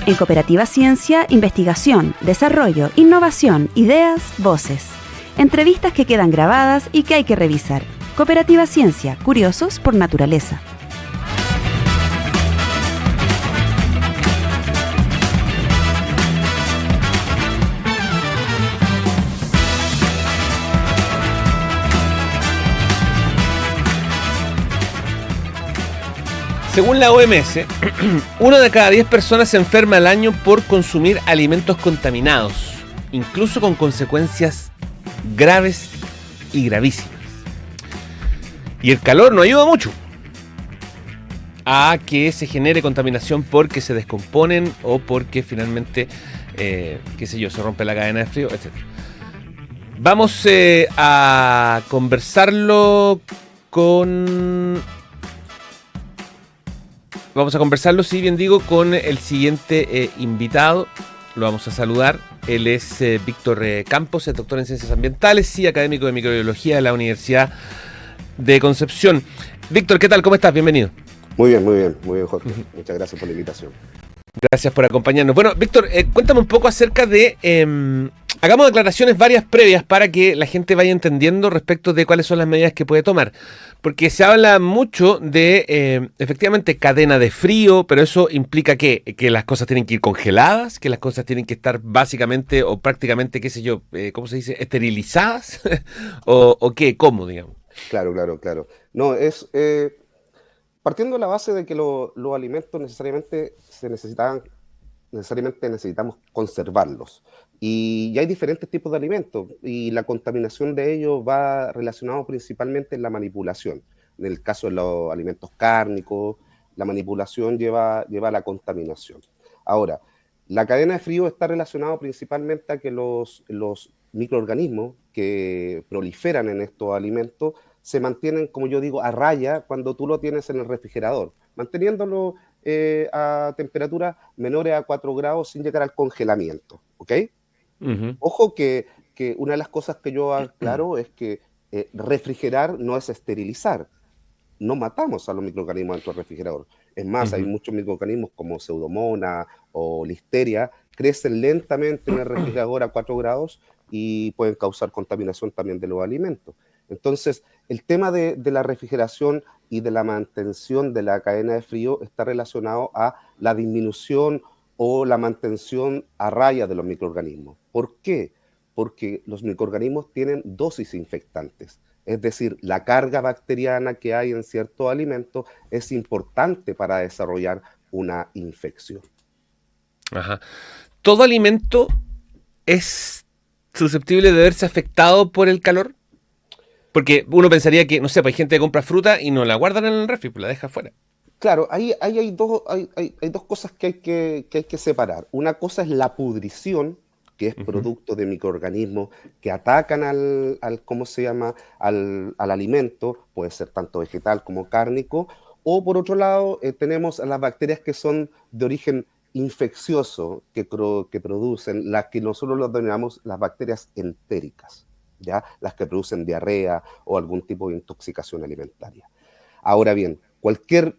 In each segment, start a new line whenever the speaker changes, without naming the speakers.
En Cooperativa Ciencia, investigación, desarrollo, innovación, ideas, voces. Entrevistas que quedan grabadas y que hay que revisar. Cooperativa Ciencia, curiosos por naturaleza.
Según la OMS, 1 de cada 10 personas se enferma al año por consumir alimentos contaminados, incluso con consecuencias graves y gravísimas. Y el calor no ayuda mucho a que se genere contaminación porque se descomponen o porque finalmente, se rompe la cadena de frío, etc. Vamos a conversarlo con el siguiente invitado. Lo vamos a saludar. Él es Víctor Campos, es doctor en Ciencias Ambientales y académico de Microbiología de la Universidad de Concepción. Víctor, ¿qué tal? ¿Cómo estás? Bienvenido.
Muy bien, Jorge. Muchas gracias por la invitación.
Gracias por acompañarnos. Bueno, Víctor, cuéntame un poco acerca de... hagamos declaraciones varias previas para que la gente vaya entendiendo respecto de cuáles son las medidas que puede tomar. Porque se habla mucho de, efectivamente, cadena de frío, pero eso implica que las cosas tienen que ir congeladas, que las cosas tienen que estar básicamente o prácticamente, ¿cómo se dice? Esterilizadas, o qué, ¿cómo, digamos?
Claro. No, es... partiendo de la base de que los alimentos necesariamente necesitamos conservarlos. Y hay diferentes tipos de alimentos y la contaminación de ellos va relacionado principalmente en la manipulación. En el caso de los alimentos cárnicos, la manipulación lleva a la contaminación. Ahora, la cadena de frío está relacionada principalmente a que los microorganismos que proliferan en estos alimentos se mantienen, como yo digo, a raya cuando tú lo tienes en el refrigerador, manteniéndolo a temperaturas menores a 4 grados sin llegar al congelamiento, ¿ok?
Uh-huh.
Ojo que una de las cosas que yo aclaro es que refrigerar no es esterilizar. No matamos a los microorganismos dentro del refrigerador. Es más, hay muchos microorganismos como Pseudomonas o Listeria, crecen lentamente en el refrigerador a 4 grados y pueden causar contaminación también de los alimentos. Entonces, el tema de la refrigeración y de la mantención de la cadena de frío está relacionado a la disminución o la mantención a raya de los microorganismos. ¿Por qué? Porque los microorganismos tienen dosis infectantes. Es decir, la carga bacteriana que hay en ciertos alimentos es importante para desarrollar una infección.
Ajá. ¿Todo alimento es susceptible de verse afectado por el calor? Porque uno pensaría que, no sé, pues hay gente que compra fruta y no la guardan en el refri, pues la deja afuera.
Claro, ahí hay dos cosas que hay que separar. Una cosa es la pudrición, que es producto de microorganismos que atacan ¿cómo se llama? Al alimento, puede ser tanto vegetal como cárnico, o por otro lado tenemos a las bacterias que son de origen infeccioso, que producen, las que nosotros los denominamos las bacterias entéricas, ¿ya? Las que producen diarrea o algún tipo de intoxicación alimentaria. Ahora bien, cualquier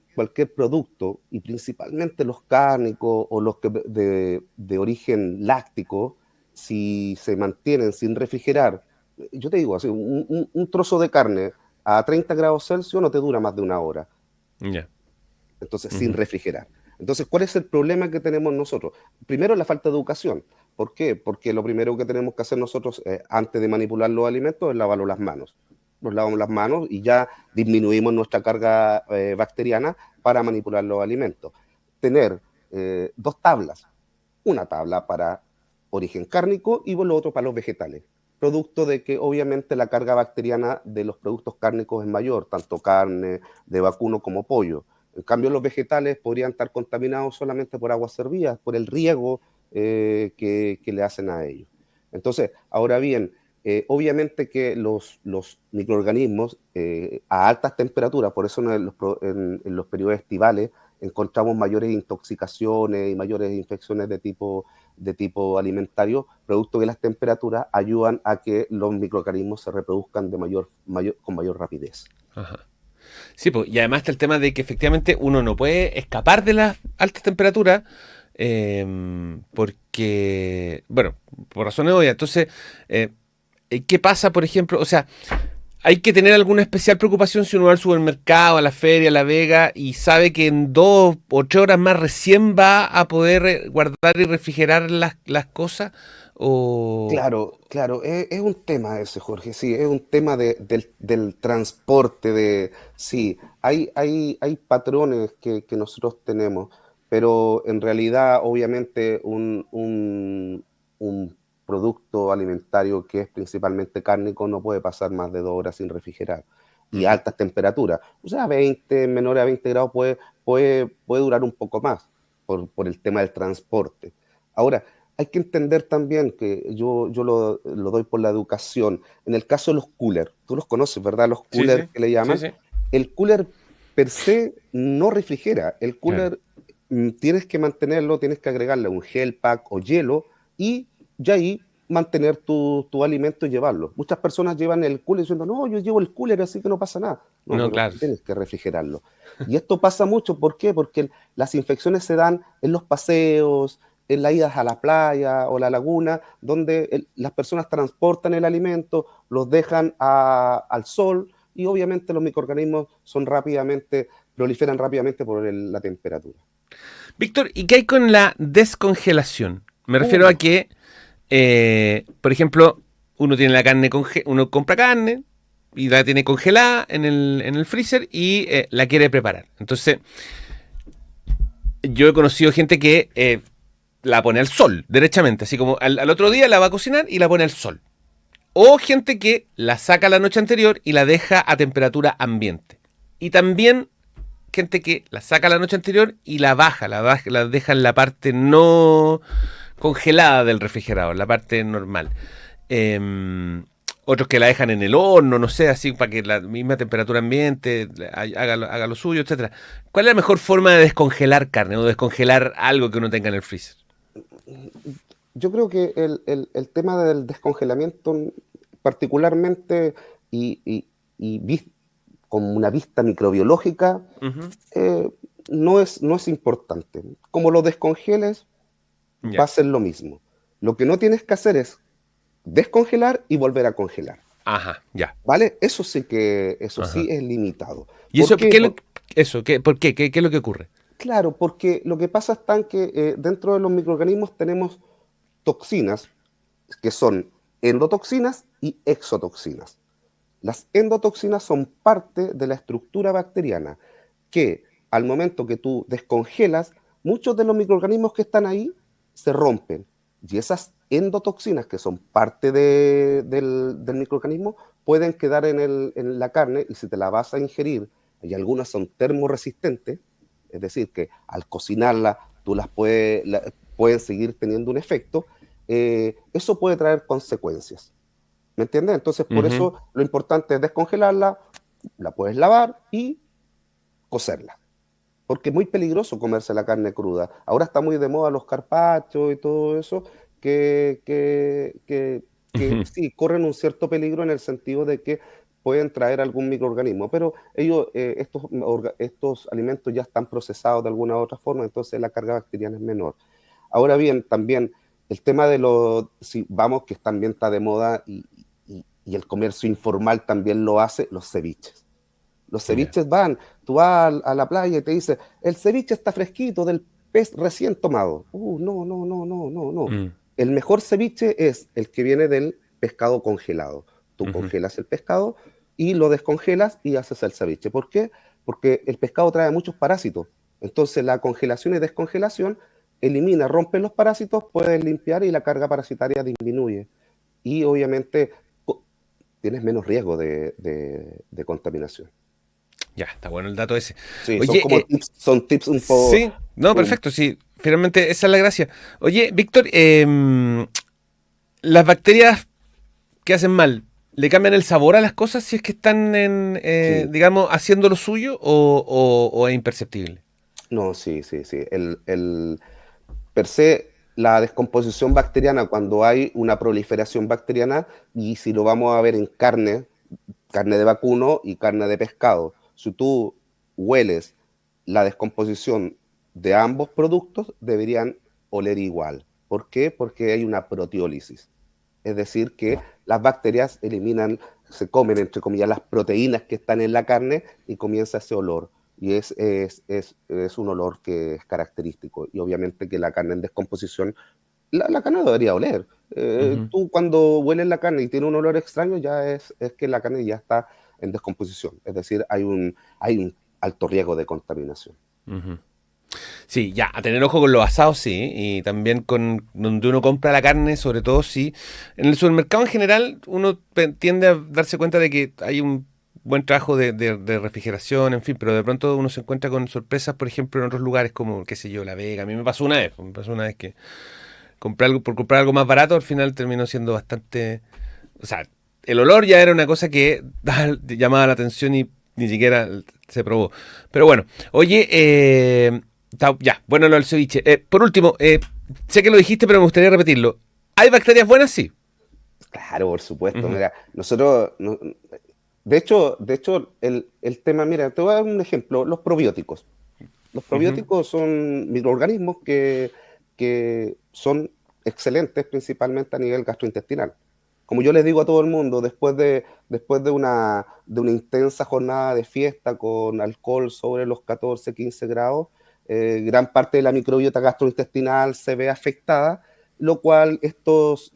producto, y principalmente los cárnicos o los que de origen láctico, si se mantienen sin refrigerar, yo te digo, así, un trozo de carne a 30 grados Celsius no te dura más de 1 hora.
Yeah.
Entonces, sin refrigerar. Entonces, ¿cuál es el problema que tenemos nosotros? Primero, la falta de educación. ¿Por qué? Porque lo primero que tenemos que hacer nosotros antes de manipular los alimentos es lavarnos las manos. Nos lavamos las manos y ya disminuimos nuestra carga bacteriana para manipular los alimentos. Tener 2 tablas. Una tabla para origen cárnico y lo otro para los vegetales. Producto de que obviamente la carga bacteriana de los productos cárnicos es mayor, tanto carne de vacuno como pollo. En cambio, los vegetales podrían estar contaminados solamente por aguas servidas, por el riego que le hacen a ellos. Entonces, ahora bien, obviamente que los microorganismos a altas temperaturas, por eso en los periodos estivales encontramos mayores intoxicaciones y mayores infecciones de tipo alimentario, producto de las temperaturas ayudan a que los microorganismos se reproduzcan con mayor rapidez.
Ajá. Sí, pues, y además está el tema de que efectivamente uno no puede escapar de las altas temperaturas porque, bueno, por razones obvias. Entonces, ¿qué pasa, por ejemplo? O sea, hay que tener alguna especial preocupación si uno va al supermercado, a la feria, a la vega y sabe que en 2 o 3 horas más recién va a poder guardar y refrigerar las cosas. O...
Claro, claro, es un tema ese, Jorge, sí, es un tema del transporte, sí, hay patrones que nosotros tenemos, pero en realidad, obviamente, un producto alimentario que es principalmente cárnico no puede pasar más de 2 horas sin refrigerar y
Ujú.
altas temperaturas. O sea, 20, menores a 20 grados puede durar un poco más por el tema del transporte. Ahora, hay que entender también que yo lo doy por la educación. En el caso de los coolers, tú los conoces, ¿verdad? Los
Sí,
coolers
sí,
que le
sí,
llaman.
sí.
El cooler per se no refrigera. El
Claro.
cooler tienes que mantenerlo, tienes que agregarle un gel pack o hielo y ya ahí mantener tu alimento y llevarlo. Muchas personas llevan el cooler diciendo, no, yo llevo el cooler así que no pasa nada. No,
No,
pero
claro.
tú tienes que refrigerarlo. Y esto pasa mucho, ¿por qué? Porque las infecciones se dan en los paseos, en las idas a la playa o la laguna, donde las personas transportan el alimento, los dejan al sol y obviamente los microorganismos proliferan rápidamente por la temperatura.
Víctor, ¿y qué hay con la descongelación? Me refiero a
Uh,
que, por ejemplo, uno tiene la carne, uno compra carne y la tiene congelada en el freezer y la quiere preparar. Entonces, yo he conocido gente que la pone al sol, derechamente, así como al otro día la va a cocinar y la pone al sol. O gente que la saca la noche anterior y la deja a temperatura ambiente. Y también gente que la saca la noche anterior y la deja en la parte no congelada del refrigerador, la parte normal. Otros que la dejan en el horno, no sé, así para que la misma temperatura ambiente haga lo suyo, etcétera. ¿Cuál es la mejor forma de descongelar carne o descongelar algo que uno tenga en el freezer?
yo creo que el tema del descongelamiento, particularmente y, y- y con una vista microbiológica,
Ujú.
eh, no es importante. Como lo descongeles, va a
Ya.
ser lo mismo. Lo que no tienes que hacer es descongelar y volver a congelar.
Ajá, ya.
¿Vale? Eso sí
Ajá.
es limitado.
¿Y
¿Por
eso
qué?
qué es lo, eso, por qué? ¿Qué es lo que ocurre?
Claro, porque lo que pasa es que dentro de los microorganismos tenemos toxinas que son endotoxinas y exotoxinas. Las endotoxinas son parte de la estructura bacteriana que al momento que tú descongelas, muchos de los microorganismos que están ahí se rompen. Y esas endotoxinas, que son parte del microorganismo, pueden quedar en la carne y si te la vas a ingerir, y algunas son termoresistentes, es decir, que al cocinarla tú pueden seguir teniendo un efecto, eso puede traer consecuencias. ¿Me entiendes? Entonces, por
Ujú.
eso lo importante es descongelarla, la puedes lavar y cocerla. Porque es muy peligroso comerse la carne cruda. Ahora está muy de moda los carpachos y todo eso, que
Ujú.
sí, corren un cierto peligro en el sentido de que pueden traer algún microorganismo, pero estos alimentos ya están procesados de alguna u otra forma, entonces la carga bacteriana es menor. Ahora bien, también el tema si vamos, que también está de moda y el comercio informal también lo hace, los ceviches. Los
Ya.
ceviches tú vas a la playa y te dice, el ceviche está fresquito del pez recién tomado. No, no, no, no, no, no.
Mm.
El mejor ceviche es el que viene del pescado congelado. Tú
Ujú.
congelas el pescado y lo descongelas y haces el ceviche. ¿Por qué? Porque el pescado trae muchos parásitos. Entonces la congelación y descongelación rompe los parásitos, puedes limpiar y la carga parasitaria disminuye. Y obviamente tienes menos riesgo de contaminación.
Ya, está bueno el dato ese.
Sí, son
Oye,
como tips un poco.
sí, no, perfecto, sí. Finalmente, esa es la gracia. Oye, Víctor, las bacterias que hacen mal, ¿le cambian el sabor a las cosas si es que están
Sí,
digamos, haciendo lo suyo o es imperceptible?
no, sí, sí, sí. Per se, la descomposición bacteriana, cuando hay una proliferación bacteriana, y si lo vamos a ver en carne de vacuno y carne de pescado, si tú hueles la descomposición de ambos productos, deberían oler igual. ¿Por qué? Porque hay una proteólisis. Es decir, que las bacterias se comen, entre comillas, las proteínas que están en la carne y comienza ese olor. Y es un olor que es característico. Y obviamente que la carne en descomposición, la carne debería oler. Tú cuando hueles la carne y tiene un olor extraño, ya es que la carne ya está en descomposición. Es decir, hay un alto riesgo de contaminación.
Ujú. Sí, ya, a tener ojo con los asados, sí, y también con donde uno compra la carne, sobre todo, sí. En el supermercado en general, uno tiende a darse cuenta de que hay un buen trabajo de refrigeración, en fin, pero de pronto uno se encuentra con sorpresas, por ejemplo, en otros lugares como, qué sé yo, La Vega. A mí me pasó una vez que compré algo, por comprar algo más barato, al final terminó siendo bastante... O sea, el olor ya era una cosa que llamaba la atención y ni siquiera se probó. Pero bueno, oye, ya, bueno lo del ceviche. Por último, sé que lo dijiste, pero me gustaría repetirlo. ¿Hay bacterias buenas? Sí.
Claro, por supuesto.
Ujú,
Mira, nosotros, de hecho, el tema, mira, te voy a dar un ejemplo, los probióticos. Los
ujú.
probióticos son microorganismos que son excelentes principalmente a nivel gastrointestinal. Como yo les digo a todo el mundo, después de una intensa jornada de fiesta con alcohol sobre los 14, 15 grados, gran parte de la microbiota gastrointestinal se ve afectada, lo cual estos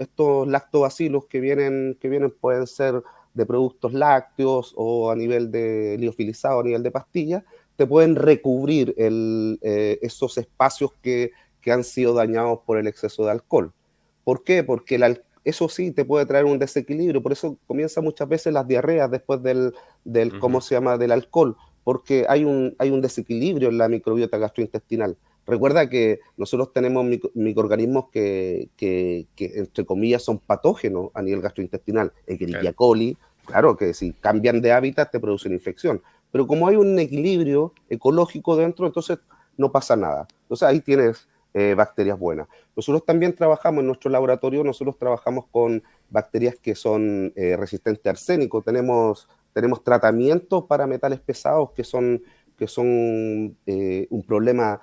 lactobacilos que vienen pueden ser de productos lácteos o a nivel de liofilizado, a nivel de pastillas, te pueden recubrir esos espacios que han sido dañados por el exceso de alcohol. ¿Por qué? Porque eso sí te puede traer un desequilibrio, por eso comienzan muchas veces las diarreas después ¿cómo
Ujú.
se llama?, del alcohol, porque hay un desequilibrio en la microbiota gastrointestinal. Recuerda que nosotros tenemos microorganismos que, entre comillas, son patógenos a nivel gastrointestinal.
Claro.
Escherichia coli, claro que si cambian de hábitat te producen infección. Pero como hay un equilibrio ecológico dentro, entonces no pasa nada. Entonces ahí tienes bacterias buenas. Nosotros también trabajamos en nuestro laboratorio, nosotros trabajamos con bacterias que son resistentes a arsénico. Tenemos tratamientos para metales pesados que son un problema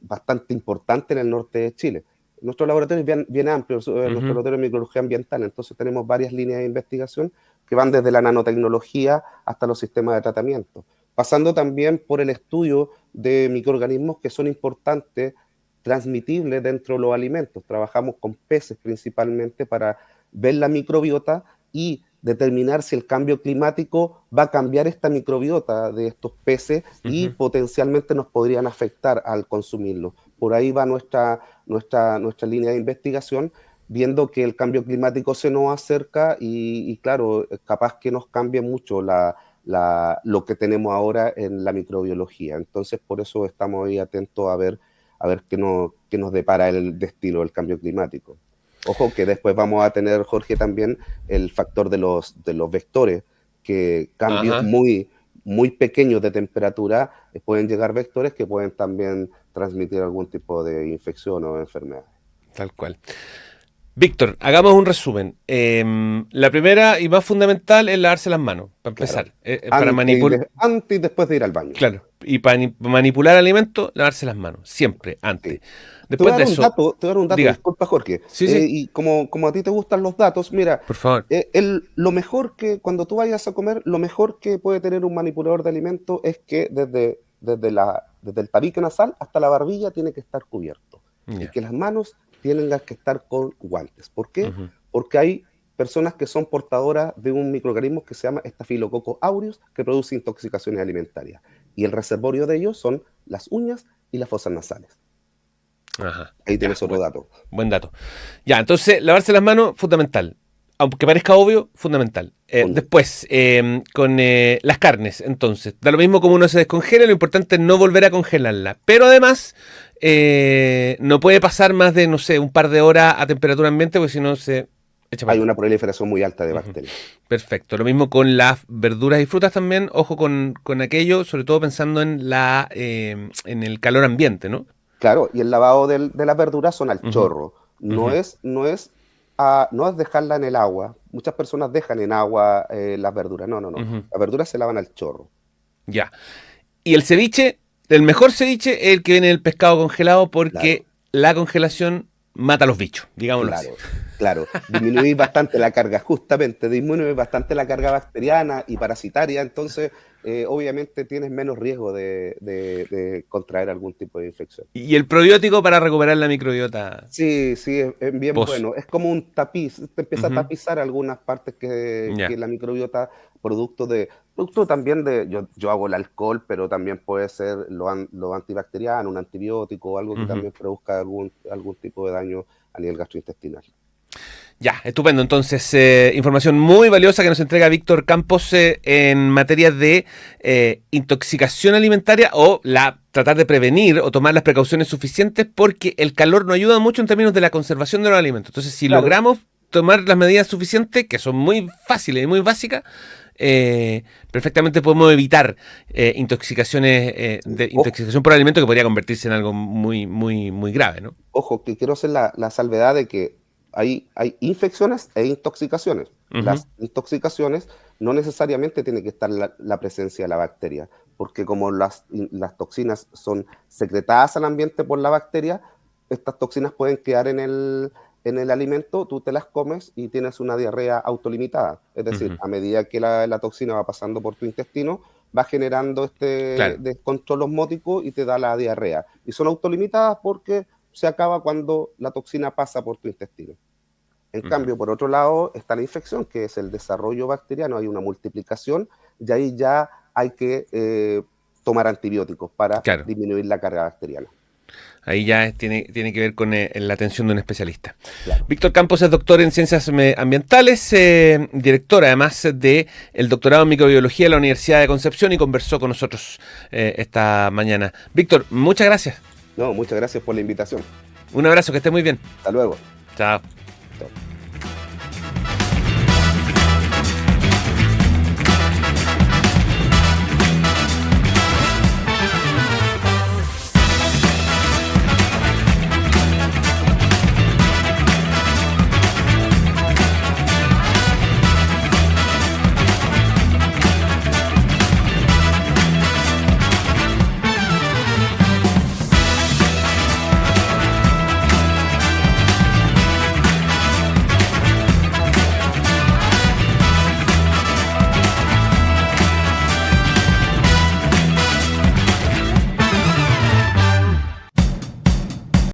bastante importante en el norte de Chile. Nuestro laboratorio es bien amplio, nuestro
Ujú.
laboratorio de microbiología ambiental, entonces tenemos varias líneas de investigación que van desde la nanotecnología hasta los sistemas de tratamiento, pasando también por el estudio de microorganismos que son importantes, transmitibles dentro de los alimentos. Trabajamos con peces principalmente para ver la microbiota y determinar si el cambio climático va a cambiar esta microbiota de estos peces y
Ujú.
potencialmente nos podrían afectar al consumirlo. Por ahí va nuestra línea de investigación, viendo que el cambio climático se nos acerca y claro, capaz que nos cambie mucho lo que tenemos ahora en la microbiología. Entonces, por eso estamos ahí atentos a ver qué nos depara el destino del cambio climático. Ojo que después vamos a tener, Jorge, también el factor de los vectores, que cambios
Ajá,
muy, muy pequeños de temperatura pueden llegar vectores que pueden también transmitir algún tipo de infección o enfermedad.
tal cual. Víctor, hagamos un resumen. La primera y más fundamental es lavarse las manos, para
Claro.
empezar. Para manipular,
Antes y después de ir al baño.
claro, y para manipular alimentos, lavarse las manos, siempre, antes.
Sí. Te voy
Después
a
de
dar un
eso,
dato, te voy a dar un dato,
diga,
disculpa, Jorge.
sí, sí,
Y como a ti te gustan los datos, mira,
por favor.
lo mejor que cuando tú vayas a comer, lo mejor que puede tener un manipulador de alimentos es que desde el tabique nasal hasta la barbilla tiene que estar cubierto y
Ya.
que las manos tienen que estar con guantes. ¿Por qué?
Ujú.
Porque hay personas que son portadoras de un microorganismo que se llama Staphylococcus aureus, que produce intoxicaciones alimentarias. Y el reservorio de ellos son las uñas y las fosas nasales.
Ajá,
Ahí
ya,
tienes otro dato.
buen dato. Ya, entonces, lavarse las manos, fundamental. Aunque parezca obvio, fundamental.
Fundamental.
Después, con las carnes, entonces, da lo mismo como uno se descongela, lo importante es no volver a congelarla. Pero además, no puede pasar más de, no sé, un par de horas a temperatura ambiente, porque si no se echa para
Hay
atrás.
una proliferación muy alta de
Ujú.
bacterias.
Perfecto. Lo mismo con las verduras y frutas también. Ojo con aquello, sobre todo pensando en el calor ambiente, ¿no?
Claro, y el lavado de las verduras son al
Ujú,
chorro. No
ujú,
es, no es, no es dejarla en el agua. Muchas personas dejan en agua las verduras. No, no, no.
ujú.
Las verduras se lavan al chorro.
Ya. Y el ceviche, el mejor ceviche es el que viene del pescado congelado
Claro.
porque la congelación mata a los bichos, digámoslo así.
Claro, disminuir bastante la carga, justamente, disminuir bastante la carga bacteriana y parasitaria, entonces obviamente tienes menos riesgo de contraer algún tipo de infección.
¿Y el probiótico para recuperar la microbiota?
Sí, es bien bueno, es como un tapiz, te empieza a tapizar algunas partes que la microbiota, producto también yo hago el alcohol, pero también puede ser lo antibacteriano, un antibiótico, algo que también produzca algún tipo de daño a nivel gastrointestinal.
Ya, estupendo. Entonces, información muy valiosa que nos entrega Víctor Campos en materia de intoxicación alimentaria o tratar de prevenir o tomar las precauciones suficientes, porque el calor no ayuda mucho en términos de la conservación de los alimentos. Entonces, si logramos tomar las medidas suficientes, que son muy fáciles y muy básicas, perfectamente podemos evitar intoxicación por alimento que podría convertirse en algo muy, muy, muy grave, ¿no?
Ojo, que quiero hacer la salvedad de que hay infecciones e intoxicaciones. Las intoxicaciones no necesariamente tiene que estar la presencia de la bacteria, porque como las toxinas son secretadas al ambiente por la bacteria, estas toxinas pueden quedar en el alimento, tú te las comes y tienes una diarrea autolimitada. Es decir, a medida que la toxina va pasando por tu intestino, va generando descontrol osmótico y te da la diarrea. Y son autolimitadas porque se acaba cuando la toxina pasa por tu intestino. En cambio, por otro lado, está la infección, que es el desarrollo bacteriano, hay una multiplicación, y ahí ya hay que tomar antibióticos para disminuir la carga bacteriana.
Ahí ya tiene que ver con la atención de un especialista.
Claro.
Víctor Campos es doctor en Ciencias Ambientales, director además del doctorado en Microbiología de la Universidad de Concepción, y conversó con nosotros esta mañana. Víctor, muchas gracias.
No, muchas gracias por la invitación.
Un abrazo, que esté muy bien.
Hasta luego.
Chao.